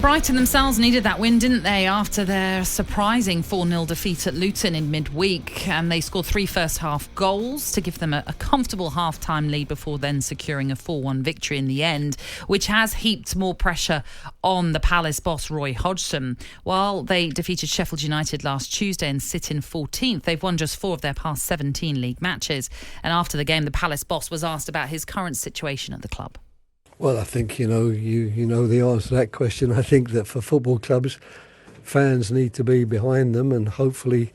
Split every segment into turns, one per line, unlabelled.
Brighton themselves needed that win, didn't they, after their surprising 4-0 defeat at Luton in midweek. And they scored 3 first-half goals to give them a comfortable half-time lead before then securing a 4-1 victory in the end, which has heaped more pressure on the Palace boss, Roy Hodgson. While they defeated Sheffield United last Tuesday and sit in 14th, they've won just 4 of their past 17 league matches. And after the game, the Palace boss was asked about his current situation at the club.
Well, I think, you know the answer to that question. I think that for football clubs, fans need to be behind them and hopefully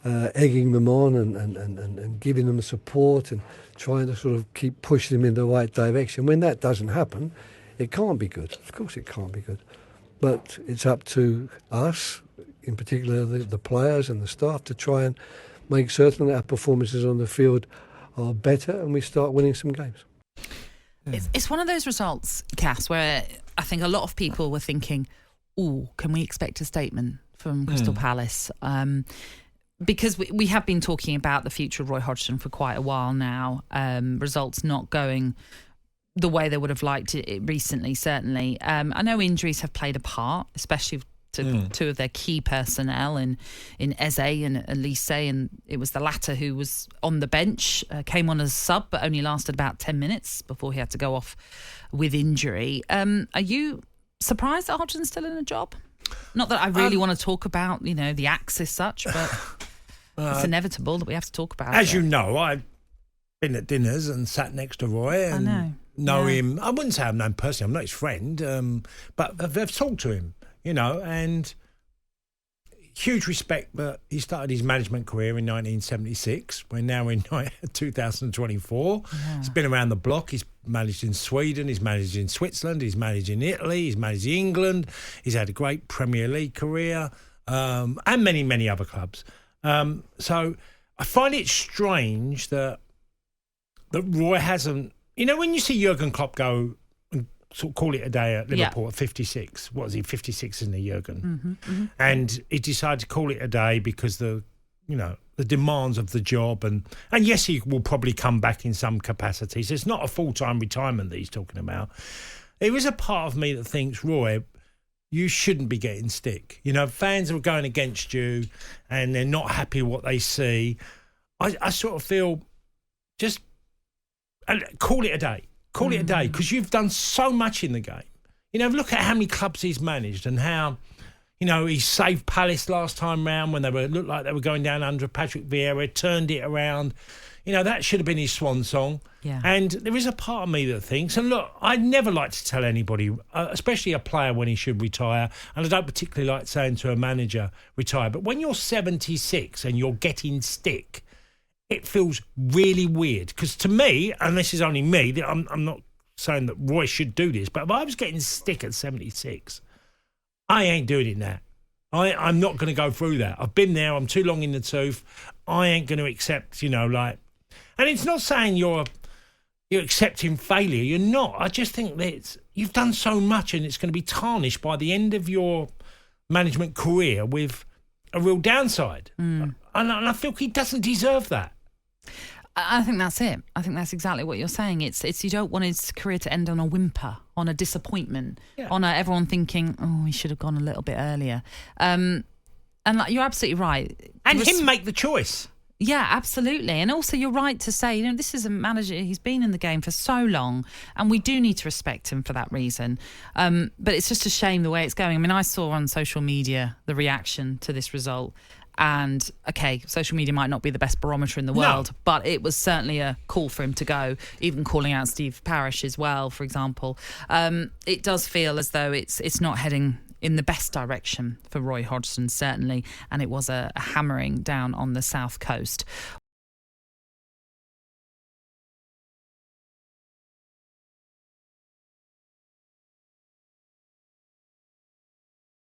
egging them on and giving them support and trying to sort of keep pushing them in the right direction. When that doesn't happen, it can't be good. Of course it can't be good. But it's up to us, in particular the players and the staff, to try and make certain that our performances on the field are better and we start winning some games.
It's one of those results, Cass, where I think a lot of people were thinking, can we expect a statement from Crystal Palace? Because we have been talking about the future of Roy Hodgson for quite a while now. Results not going the way they would have liked it recently, certainly. I know injuries have played a part, especially to 2 of their key personnel in Eze and Elise, and it was the latter who was on the bench, came on as sub, but only lasted about 10 minutes before he had to go off with injury. Are you surprised that Hodgson's still in a job? Not that I really want to talk about, the acts as such, but it's inevitable that we have to talk about it.
As you know, I've been at dinners and sat next to Roy and know him. I wouldn't say I've known him personally, I'm not his friend, but I've talked to him. And huge respect, but he started his management career in 1976. We're now in 2024. Yeah. He's been around the block. He's managed in Sweden. He's managed in Switzerland. He's managed in Italy. He's managed in England. He's had a great Premier League career and many, many other clubs. So I find it strange that Roy hasn't... when you see Jurgen Klopp go... sort of call it a day at Liverpool at 56. What is he, 56 isn't he, Jurgen? And he decided to call it a day because the demands of the job and yes, he will probably come back in some capacity. So it's not a full-time retirement that he's talking about. There is a part of me that thinks, Roy, you shouldn't be getting stick. Fans are going against you and they're not happy with what they see. I sort of feel just call it a day. Call it a day, because you've done so much in the game. Look at how many clubs he's managed and how, he saved Palace last time round when looked like they were going down under Patrick Vieira, turned it around. That should have been his swan song. Yeah. And there is a part of me that thinks, and look, I'd never like to tell anybody, especially a player, when he should retire, and I don't particularly like saying to a manager, retire, but when you're 76 and you're getting stick, it feels really weird because to me, and this is only me, I'm not saying that Roy should do this, but if I was getting stick at 76, I ain't doing it now. I'm not going to go through that. I've been there. I'm too long in the tooth. I ain't going to accept, and it's not saying you're accepting failure. You're not. I just think that you've done so much and it's going to be tarnished by the end of your management career with a real downside. And I feel he doesn't deserve that.
I think that's it. I think that's exactly what you're saying. It's you don't want his career to end on a whimper, on a disappointment, on everyone thinking, he should have gone a little bit earlier. And you're absolutely right.
And him make the choice.
Yeah, absolutely. And also you're right to say, this is a manager, he's been in the game for so long and we do need to respect him for that reason. But it's just a shame the way it's going. I mean, I saw on social media the reaction to this result. And, okay, social media might not be the best barometer in the world, but it was certainly a call for him to go, even calling out Steve Parish as well, for example. It does feel as though it's not heading in the best direction for Roy Hodgson, certainly, and it was a hammering down on the south coast.